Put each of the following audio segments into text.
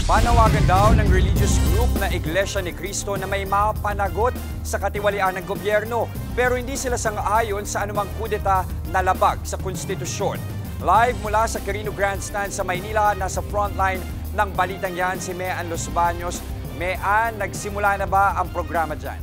Panawagan daw ng religious group na Iglesia ni Cristo na may mapanagot sa katiwalian ng gobyerno pero hindi sila sang-ayon sa anumang kudeta na labag sa konstitusyon. Live mula sa Quirino Grandstand sa Maynila, nasa frontline ng balitang yan si Mean Los Baños. Mean, nagsimula na ba ang programa dyan?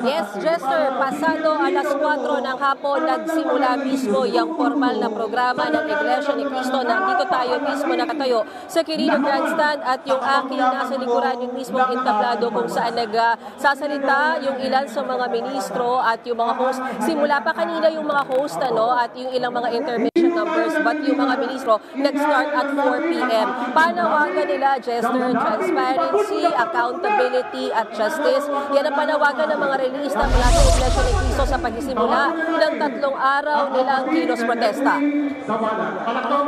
Yes, Jester, pasado alas 4 ng hapon, nagsimula mismo yung formal na programa ng Iglesia ni Cristo. Nandito tayo mismo nakatayo sa Quirino Grandstand at yung aking nasa likuran yung mismong entablado kung saan nagsasalita yung ilan sa mga ministro at yung mga host. Simula pa kanina yung mga host at yung ilang mga intermission numbers, but yung mga ministro nag-start at 4 p.m. Panawagan nila, Jester, transparency, accountability at justice. Yan ang panawagan ng mga relista mula sa Iglesia ni Cristo sa pagsisimula ng 3 araw nilang kilos protesta.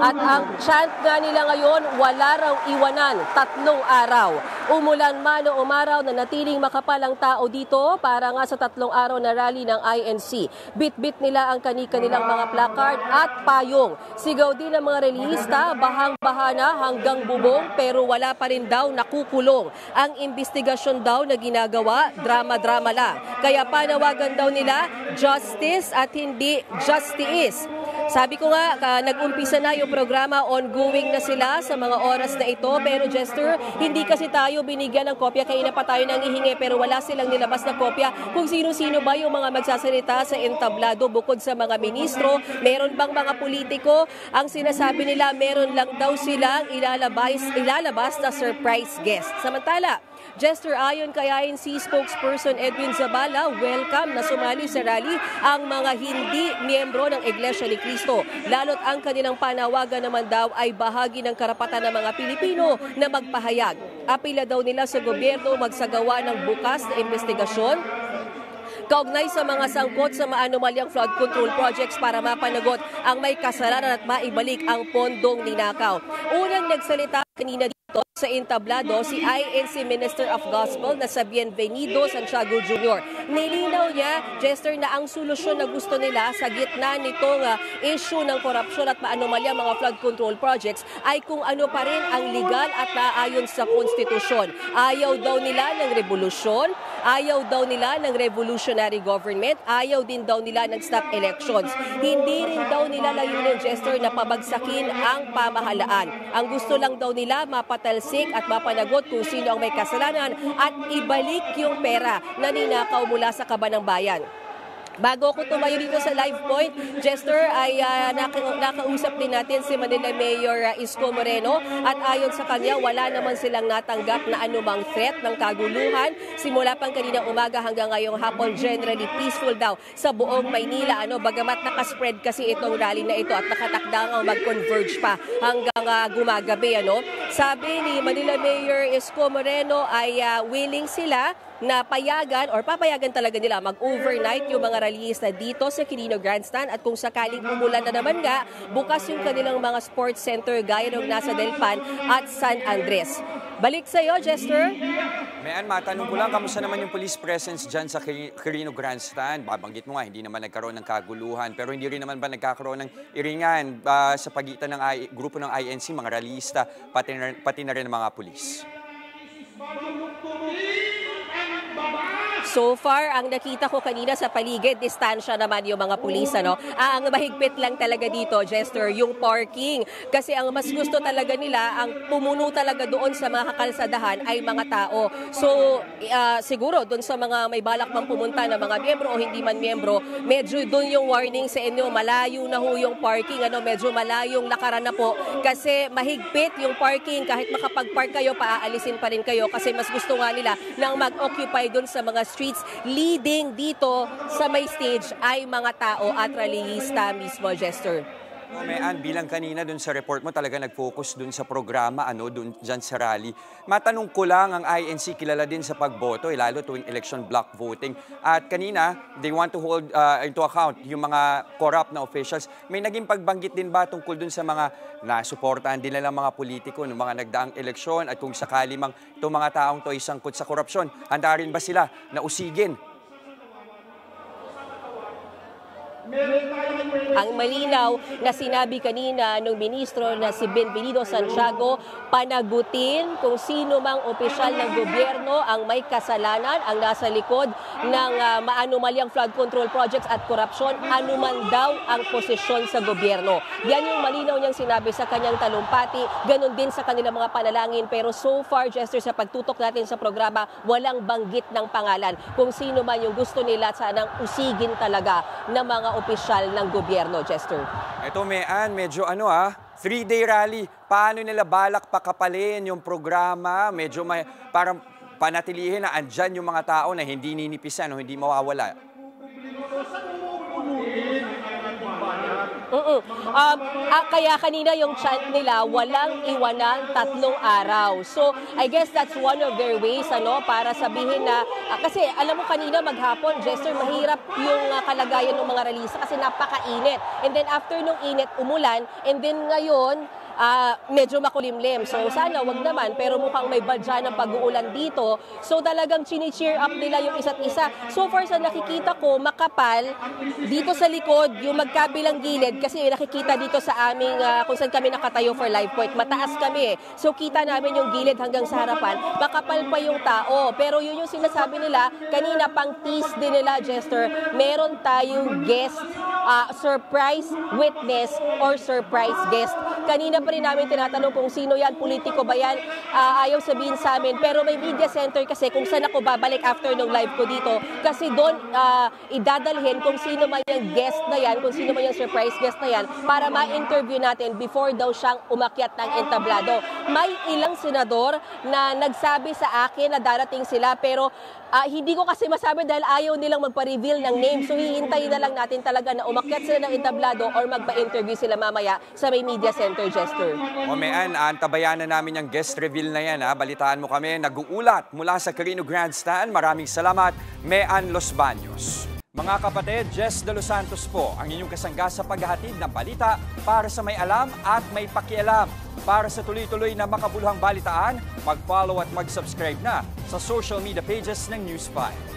At ang chant nga nila ngayon, wala raw iwanan, 3 araw. Umulan man o umaraw na natiling makapal ang tao dito para nga sa 3 araw na rally ng INC. Bit-bit nila ang kani-kanilang mga placard at payong. Sigaw din ng mga relista, bahang-bahana hanggang bubong pero wala pa rin daw nakukulong. Ang investigasyon daw na ginagawa, drama-drama lang. Kaya panawagan daw nila, justice at hindi justice. Sabi ko nga, nag-umpisa na yung programa, ongoing na sila sa mga oras na ito. Pero Jester, hindi kasi tayo binigyan ng kopya, kaya na pa tayo nangihingi pero wala silang nilabas na kopya kung sino-sino ba yung mga magsasalita sa entablado bukod sa mga ministro. Meron bang mga politiko? Ang sinasabi nila, meron lang daw silang ilalabas na surprise guest. Samantala, Jester, ayon kay INC spokesperson Edwin Zabala, welcome na sumali sa rally ang mga hindi miyembro ng Iglesia ni Cristo. Lalo't ang kanilang panawagan naman daw ay bahagi ng karapatan ng mga Pilipino na magpahayag. Apila daw nila sa gobyerno magsagawa ng bukas na investigasyon kaugnay sa mga sangkot sa maanumalyang flood control projects para mapanagot ang may kasalanan at maibalik ang pondong ninakaw. Unang nagsalita kanina dito sa entablado si INC Minister of Gospel na sa Bienvenido Santiago Jr. Nilinaw niya, Jester, na ang solusyon na gusto nila sa gitna nitong issue ng korupsyon at maanumalya mga flood control projects ay kung ano pa rin ang legal at naayon sa konstitusyon. Ayaw daw nila ng revolusyon, ayaw daw nila ng revolutionary government, ayaw din daw nila ng stop elections. Hindi rin daw nila layunin, Jester, na pabagsakin ang pamahalaan. Ang gusto lang daw nila mapatalsik at mapanagot kung sino ang may kasalanan at ibalik yung pera na ninakaw mula sa kaban ng bayan. Bago ko tumayo dito sa live point, Jester, ay nakausap din natin si Manila Mayor Isko Moreno at ayon sa kanya, wala naman silang natanggap na anumang threat ng kaguluhan. Simula pang kaninang umaga hanggang ngayong hapon, generally peaceful daw sa buong Maynila. Bagamat nakaspread kasi itong rally na ito at nakatakdang mag-converge pa hanggang gumagabi. Sabi ni Manila Mayor Isko Moreno ay willing sila na payagan or papayagan talaga nila mag-overnight yung mga rallyista dito sa Quirino Grandstand at kung sakaling umulan na naman nga, bukas yung kanilang mga sports center gaya ng nasa Delpan at San Andres. Balik sa iyo, Jester. Mean, matanong ko lang, kamusta naman yung police presence dyan sa Quirino Grandstand? Babanggit mo nga, hindi naman nagkaroon ng kaguluhan pero hindi rin naman ba nagkakaroon ng iringan sa pagitan ng grupo ng INC, mga rallyista, pati na rin ng mga pulis? So far, ang nakita ko kanina sa paligid, distansya naman yung mga pulis. Ang mahigpit lang talaga dito, Jester, yung parking. Kasi ang mas gusto talaga nila, ang pumuno talaga doon sa mga kakalsadahan ay mga tao. So, siguro doon sa mga may balak mang pumunta na mga miyembro o hindi man miyembro, medyo doon yung warning sa inyo, malayo na ho yung parking, medyo malayong lakaran na po. Kasi mahigpit yung parking, kahit makapag-park kayo, paaalisin pa rin kayo kasi mas gusto nga nila nang mag-occupy doon sa mga streets leading dito sa may stage ay mga tao at rallyista mismo, Jester. Mean, bilang kanina dun sa report mo talaga nag-focus dun sa programa, dun dyan sa rally. Matanong ko lang, ang INC kilala din sa pagboto, lalo tuwing election block voting. At kanina, they want to hold into account yung mga corrupt na officials. May naging pagbanggit din ba tungkol dun sa mga nasuportahan din ng mga politiko ng mga nagdaang eleksyon at kung sakali mang itong mga taong to ay sangkot sa korupsyon, handa rin ba sila na usigin? Ang malinaw na sinabi kanina ng ministro na si Benvenido Santiago, panagutin kung sino mang opisyal ng gobyerno ang may kasalanan, ang nasa likod ng maanumalyang flood control projects at korupsyon, anuman daw ang posisyon sa gobyerno. Yan yung malinaw niyang sinabi sa kanyang talumpati, ganun din sa kanilang mga panalangin. Pero so far, Jester, sa pagtutok natin sa programa, walang banggit ng pangalan kung sino man yung gusto nila sanang usigin talaga ng mga opisyal ng gobyerno, Jester. Ito, Mean, medyo 3-day rally. Paano nila balak pakapalin yung programa? Medyo parang panatilihin na andyan yung mga tao na hindi ninipisan o hindi mawawala. Kaya kanina yung chant nila, walang iwanan 3 araw. So, I guess that's one of their ways para sabihin na, kasi alam mo kanina maghapon, Jester, mahirap yung kalagayan ng mga ralisa kasi napakainit. And then after nung init, umulan, and then ngayon, medyo makulimlim. So sana wag naman, pero mukhang may badya ng pag-uulan dito. So talagang chini-cheer up nila yung isa't isa. So far sa nakikita ko, makapal dito sa likod, yung magkabilang gilid, kasi nakikita dito sa aming, kung saan kami nakatayo for live point, mataas kami. So kita namin yung gilid hanggang sa harapan, makapal pa yung tao. Pero yun yung sinasabi nila, kanina pang tease din nila, Jester, meron tayong guest, surprise witness or surprise guest. Kanina pa rin namin tinatanong kung sino yan, politiko ba yan, ayaw sabihin sa amin. Pero may media center kasi kung saan ako babalik after ng live ko dito. Kasi doon idadalhin kung sino man yung guest na yan, kung sino man yung surprise guest na yan, para ma-interview natin before daw siyang umakyat ng entablado. May ilang senador na nagsabi sa akin na darating sila, pero hindi ko kasi masabi dahil ayaw nilang magpa-reveal ng name. So hihintayin na lang natin talaga na umakyat sila ng entablado or magpa-interview sila mamaya sa may media center, Jester. O Mean, antabayan na namin yung guest reveal na yan. Balitaan mo kami, nag-uulat mula sa Quirino Grandstand. Maraming salamat, Mean Los Baños. Mga kapatid, Jess De Los Santos po ang inyong kasangga sa paghahatid ng balita para sa may alam at may pakialam. Para sa tuloy-tuloy na makabuluhang balitaan, mag-follow at mag-subscribe na sa social media pages ng News 5.